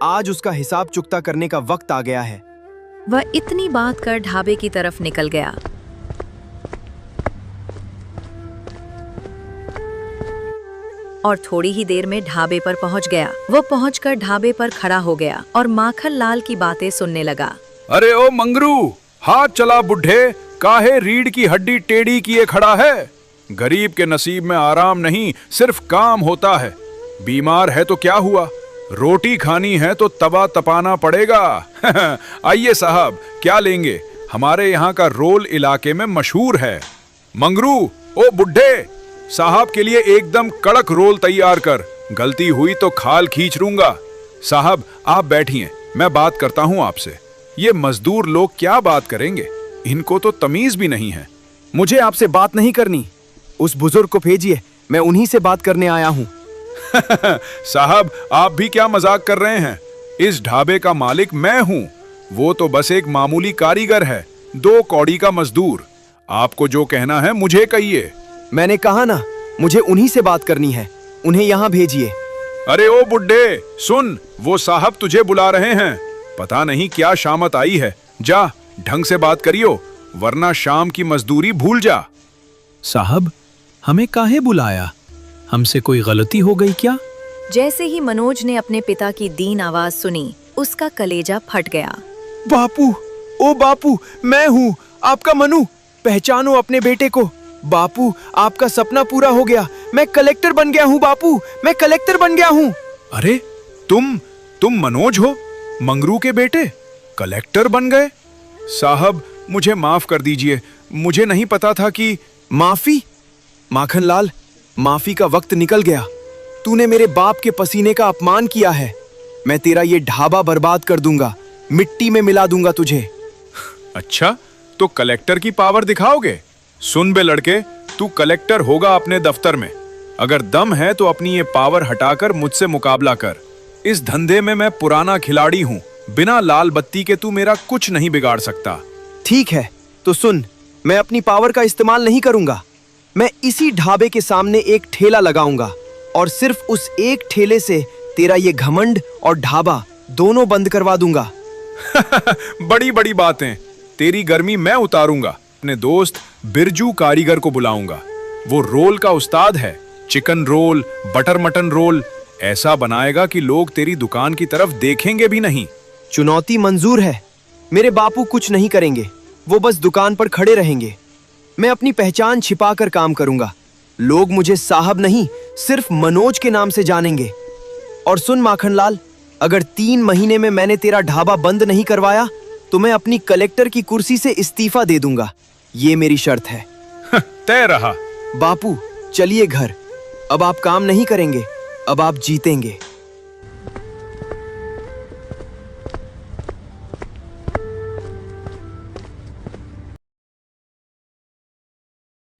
आज उसका हिसाब चुकता करने का वक्त आ गया है। वह इतनी बात कर ढाबे की तरफ निकल गया। और थोड़ी ही देर में ढाबे पर पहुंच गया। वो पहुंचकर ढाबे पर खड़ा हो गया और माखन लाल की बातें सुनने लगा। अरे ओ मंगरू, हाथ चला बुढ़े, काहे रीढ़ की हड्डी टेढ़ी किए खड़ा है। गरीब के नसीब में आराम नहीं, सिर्फ काम होता है। बीमार है तो क्या हुआ, रोटी खानी है तो तवा तपाना पड़ेगा। आइए साहब, क्या लेंगे? हमारे यहाँ का रोल इलाके में मशहूर है। मंगरू, ओ बुढ़े, साहब के लिए एकदम कड़क रोल तैयार कर, गलती हुई तो खाल खींच लूंगा। साहब आप बैठिए, मैं बात करता हूँ आपसे। ये मजदूर लोग क्या बात करेंगे, इनको तो तमीज भी नहीं है। मुझे आपसे बात नहीं करनी, उस बुजुर्ग को भेजिए, मैं उन्हीं से बात करने आया हूँ। साहब आप भी क्या मजाक कर रहे हैं? इस ढाबे का मालिक मैं हूँ, वो तो बस एक मामूली कारीगर है, 2 कौड़ी का मजदूर। आपको जो कहना है मुझे कहिए। मैंने कहा ना, मुझे उन्हीं से बात करनी है, उन्हें यहाँ भेजिए। अरे ओ बुड्ढे सुन, वो साहब तुझे बुला रहे हैं। पता नहीं क्या शामत आई है, जा ढंग से बात करियो, वरना शाम की मजदूरी भूल जा। साहब हमें काहे बुलाया, हमसे कोई गलती हो गई क्या? जैसे ही मनोज ने अपने पिता की दीन आवाज सुनी, उसका कलेजा फट गया। बापू, ओ बापू, मैं हूँ आपका मनु, पहचानो अपने बेटे को। बापू आपका सपना पूरा हो गया, मैं कलेक्टर बन गया हूँ बापू, मैं कलेक्टर बन गया हूँ। अरे तुम मनोज हो, मंगरू के बेटे, कलेक्टर बन गए? साहब मुझे माफ कर दीजिए, मुझे नहीं पता था कि। माफी? माखनलाल, माफी का वक्त निकल गया। तूने मेरे बाप के पसीने का अपमान किया है। मैं तेरा ये ढाबा बर्बाद कर दूंगा, मिट्टी में मिला दूंगा तुझे। अच्छा, तो कलेक्टर की पावर दिखाओगे? सुन बे लड़के, तू कलेक्टर होगा अपने दफ्तर में। अगर दम है तो अपनी ये पावर हटाकर मुझसे मुकाबला कर। इस धंधे में मैं पुराना खिलाड़ी हूँ, बिना लाल बत्ती के तू मेरा कुछ नहीं बिगाड़ सकता। ठीक है, तो सुन, मैं अपनी पावर का इस्तेमाल नहीं करूंगा। मैं इसी ढाबे के सामने एक ठेला लगाऊंगा और सिर्फ उस एक ठेले से तेरा ये घमंड और ढाबा दोनों बंद करवा दूंगा। बड़ी बड़ी बातें, तेरी गर्मी मैं उतारूंगा। अपने दोस्त बिरजू कारीगर को बुलाऊंगा, वो रोल का उस्ताद है। Chicken roll, butter mutton roll ऐसा बनाएगा कि लोग तेरी दुकान की तरफ देखेंगे भी नहीं। चुनौती मंजूर है। मेरे बापू कुछ नहीं करेंगे, वो बस दुकान पर खड़े रहेंगे। मैं अपनी पहचान छिपाकर काम करूंगा। लोग मुझे साहब नहीं, सिर्फ मनोज के नाम से जानेंगे। और सुन माखनलाल, अगर 3 महीने में मैंने तेरा ढाबा बंद नहीं करवाया तो मैं अपनी कलेक्टर की कुर्सी से इस्तीफा दे दूंगा। ये मेरी शर्त है। तय रहा। बापू चलिए घर, अब आप काम नहीं करेंगे, अब आप जीतेंगे।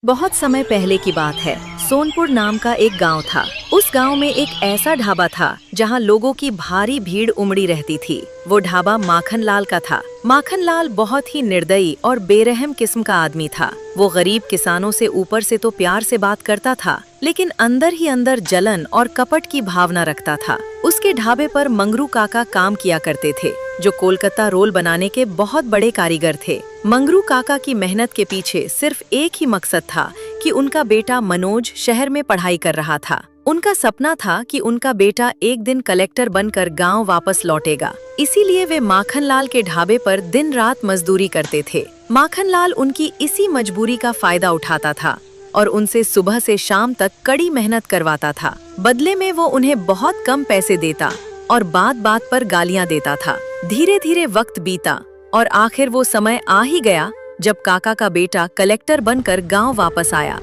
बहुत समय पहले की बात है। सोनपुर नाम का एक गांव था। उस गांव में एक ऐसा ढाबा था जहां लोगों की भारी भीड़ उमड़ी रहती थी। वो ढाबा माखनलाल का था। माखनलाल बहुत ही निर्दयी और बेरहम किस्म का आदमी था। वो गरीब किसानों से ऊपर से तो प्यार से बात करता था, लेकिन अंदर ही अंदर जलन और कपट की भावना रखता था। उसके ढाबे पर मंगरू काका काम किया करते थे, जो कोलकाता रोल बनाने के बहुत बड़े कारीगर थे। मंगरू काका की मेहनत के पीछे सिर्फ एक ही मकसद था कि उनका बेटा मनोज शहर में पढ़ाई कर रहा था। उनका सपना था कि उनका बेटा एक दिन कलेक्टर बनकर गांव वापस लौटेगा। इसीलिए वे माखनलाल के ढाबे पर दिन रात मजदूरी करते थे। माखनलाल उनकी इसी मजबूरी का फायदा उठाता था और उनसे सुबह से शाम तक कड़ी मेहनत करवाता था। बदले में वो उन्हें बहुत कम पैसे देता और बात बात पर गालियां देता था। धीरे धीरे वक्त बीता और आखिर वो समय आ ही गया जब काका का बेटा कलेक्टर बनकर गांव वापस आया।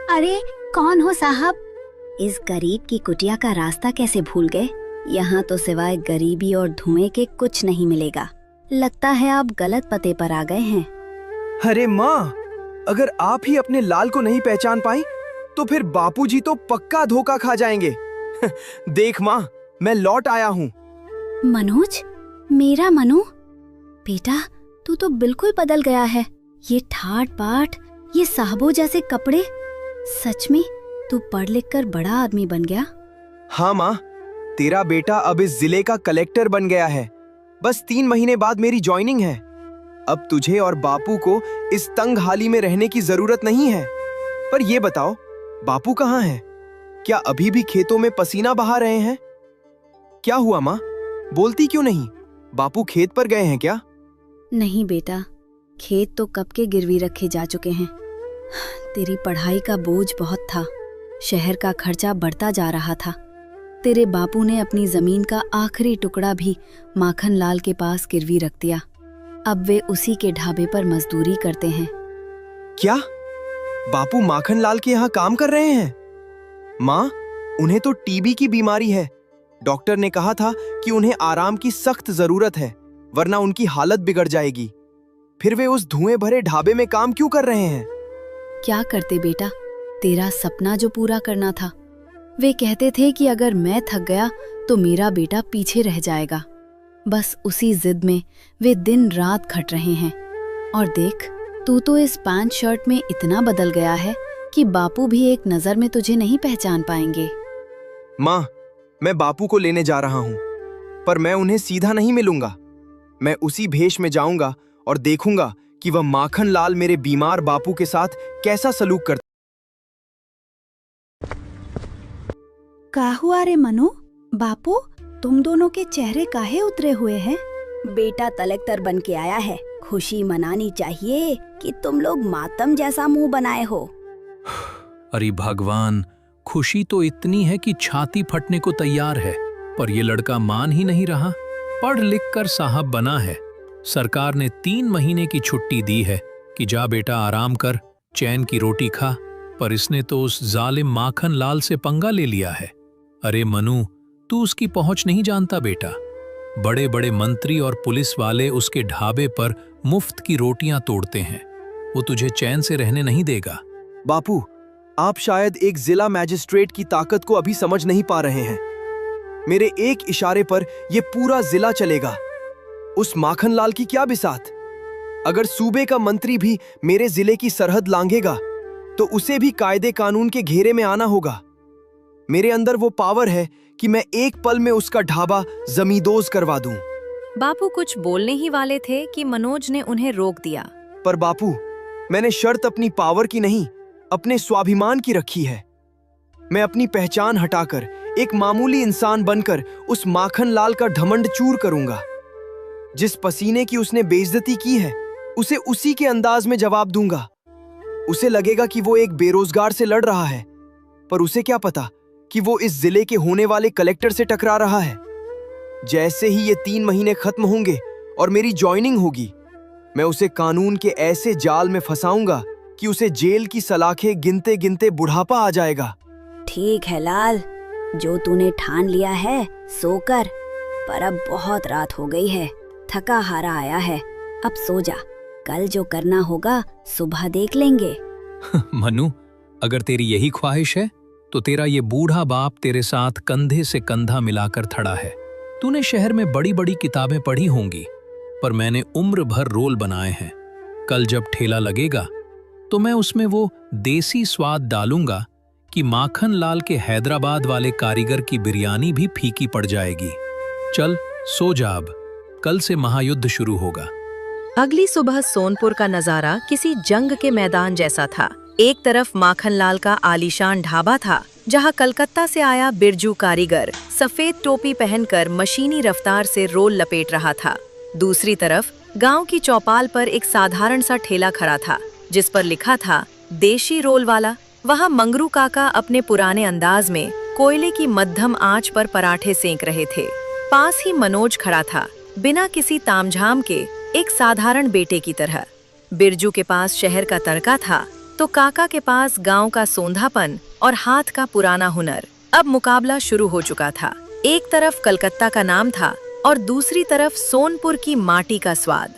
अरे कौन हो साहब? इस गरीब की कुटिया का रास्ता कैसे भूल गए? यहाँ तो सिवाय गरीबी और धुएं के कुछ नहीं मिलेगा। लगता है आप गलत पते पर आ गए हैं। अरे माँ, अगर आप ही अपने लाल को नहीं पहचान पाई तो फिर बापूजी तो पक्का धोखा खा जाएंगे। देख माँ, मैं लौट आया हूँ। मनोज, मेरा मनु बेटा, तू तो बिल्कुल बदल गया है। ये ठाट बाट, ये साहबों जैसे कपड़े, सच में तू पढ़ लिख कर बड़ा आदमी बन गया। हाँ माँ, तेरा बेटा अब इस जिले का कलेक्टर बन गया है। बस 3 महीने बाद मेरी ज्वाइनिंग है। अब तुझे और बापू को इस तंग हाली में रहने की जरूरत नहीं है। पर ये बताओ, बापू कहाँ हैं? क्या अभी भी खेतों में पसीना बहा रहे हैं? क्या हुआ माँ, बोलती क्यों नहीं? बापू खेत पर गए हैं क्या? नहीं बेटा, खेत तो कब के गिरवी रखे जा चुके हैं। तेरी पढ़ाई का बोझ बहुत था, शहर का खर्चा बढ़ता जा रहा था। तेरे बापू ने अपनी जमीन का आखिरी टुकड़ा भी माखन लाल के पास गिरवी रख दिया। अब वे उसी के ढाबे पर मजदूरी करते हैं। क्या बापू माखन लाल के यहाँ काम कर रहे हैं? माँ, उन्हें तो टीबी की बीमारी है। डॉक्टर ने कहा था कि उन्हें आराम की सख्त जरूरत है, वरना उनकी हालत बिगड़ जाएगी। फिर वे उस धुएं भरे ढाबे में काम क्यों कर रहे हैं? क्या करते बेटा, तेरा सपना जो पूरा करना था। वे कहते थे कि अगर मैं थक गया तो मेरा बेटा पीछे रह जाएगा। बस उसी जिद में वे दिन रात खट रहे हैं। और देख, तू तो इस पैंट शर्ट में इतना बदल गया है कि बापू भी एक नजर में तुझे नहीं पहचान पाएंगे। माँ, मैं बापू को लेने जा रहा हूँ, पर मैं उन्हें सीधा नहीं मिलूंगा। मैं उसी भेष में जाऊंगा और देखूंगा कि वह माखन लाल मेरे बीमार बापू के साथ कैसा सलूक करता। क्या हुआ रे मनु? बापू, तुम दोनों के चेहरे काहे उतरे हुए हैं? बेटा कलेक्टर बन के आया है, खुशी मनानी चाहिए कि तुम लोग मातम जैसा मुंह बनाए हो। अरे भगवान, खुशी तो इतनी है कि छाती फटने को तैयार है, पर ये लड़का मान ही नहीं रहा। पढ़ लिख कर साहब बना है, सरकार ने 3 महीने की छुट्टी दी है कि जा बेटा आराम कर, चैन की रोटी खा, पर इसने तो उस जालिम माखन लाल से पंगा ले लिया है। अरे मनु, तू उसकी पहुंच नहीं जानता बेटा। बड़े बड़े मंत्री और पुलिस वाले उसके ढाबे पर मुफ्त की रोटियां तोड़ते हैं। वो तुझे चैन से रहने नहीं देगा। बापू, आप शायद एक जिला मैजिस्ट्रेट की ताकत को अभी समझ नहीं पा रहे हैं। मेरे एक इशारे पर यह पूरा जिला चलेगा। उस माखन लाल की क्या बिसात? अगर सूबे का मंत्री भी मेरे जिले की सरहद लांघेगा तो उसे भी कायदे कानून के घेरे में आना होगा। मेरे अंदर वो पावर है कि मैं एक पल में उसका ढाबा जमींदोज करवा दूं। बापू कुछ बोलने ही वाले थे कि मनोज ने उन्हें रोक दिया। पर बापू, मैंने शर्त अपनी पावर की नहीं, अपने स्वाभिमान की रखी है। मैं अपनी पहचान हटाकर एक मामूली इंसान बनकर उस माखन लाल का घमंड चूर करूंगा। जिस पसीने की उसने बेइज्जती की है, उसे उसी के अंदाज में जवाब दूंगा। उसे लगेगा कि वो एक बेरोजगार से लड़ रहा है, पर उसे क्या पता कि वो इस जिले के होने वाले कलेक्टर से टकरा रहा है। जैसे ही ये 3 महीने खत्म होंगे और मेरी ज्वाइनिंग होगी, मैं उसे कानून के ऐसे जाल में फंसाऊंगा कि उसे जेल की सलाखें गिनते गिनते बुढ़ापा आ जाएगा। ठीक है लाल, जो तूने ठान लिया है सो कर, पर अब बहुत रात हो गई है, थका हारा आया है, अब सो जा। कल जो करना होगा सुबह देख लेंगे। मनु, अगर तेरी यही ख्वाहिश है तो तेरा ये बूढ़ा बाप तेरे साथ कंधे से कंधा मिलाकर खड़ा है। तूने शहर में बड़ी बड़ी किताबें पढ़ी होंगी, पर मैंने उम्र भर रोल बनाए हैं। कल जब ठेला लगेगा तो मैं उसमें वो देसी स्वाद डालूंगा कि माखन लाल के हैदराबाद वाले कारीगर की बिरयानी भी फीकी पड़ जाएगी। चल सो जा अब, कल से महायुद्ध शुरू होगा। अगली सुबह सोनपुर का नजारा किसी जंग के मैदान जैसा था। एक तरफ माखन लाल का आलीशान ढाबा था, जहां कलकत्ता से आया बिरजू कारीगर सफेद टोपी पहनकर मशीनी रफ्तार से रोल लपेट रहा था। दूसरी तरफ गांव की चौपाल पर एक साधारण सा ठेला खड़ा था, जिस पर लिखा था देशी रोल वाला। वहां मंगरू काका अपने पुराने अंदाज में कोयले की मध्यम आंच पर पराठे सेंक रहे थे। पास ही मनोज खड़ा था, बिना किसी तामझाम के, एक साधारण बेटे की तरह। बिरजू के पास शहर का तड़का था, तो काका के पास गांव का सोंधापन और हाथ का पुराना हुनर। अब मुकाबला शुरू हो चुका था। एक तरफ कलकत्ता का नाम था और दूसरी तरफ सोनपुर की माटी का स्वाद।